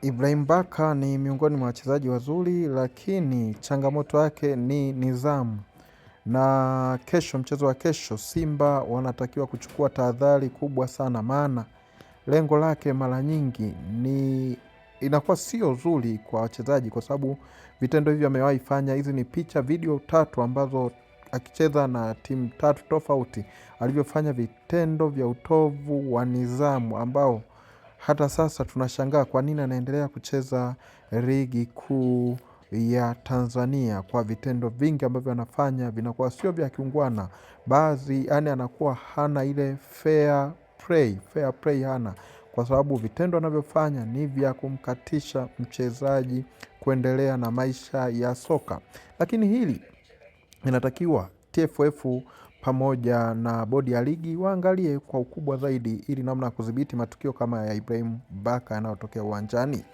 Ibrahim Baka ni miongoni mwa wachezaji wazuri, lakini changamoto yake ni nidhamu. Na kesho, mchezo wa kesho, Simba wanatakiwa kuchukua tahadhari kubwa sana, maana lengo lake mara nyingi ni inakuwa sio zuri kwa wachezaji, kwa sababu vitendo hivyo amewahi fanya. Hizi ni picha video tatu ambazo akicheza na timu tatu tofauti alivyofanya vitendo vya utovu wa nidhamu, ambao hata sasa tunashangaa kwa nini anaendelea kucheza ligi kuu ya Tanzania. Kwa vitendo vingi ambavyo anafanya vinakuwa sio vya kiungwana. Baadhi yani anakuwa hana ile fair play hana, kwa sababu vitendo anavyofanya ni vya kumkatisha mchezaji kuendelea na maisha ya soka. Lakini hili inatakiwa TFF pamoja na bodi ya ligi waangalie kwa ukubwa zaidi, ili namna ya kudhibiti matukio kama ya Ibrahim Baka yanayotokea uwanjani.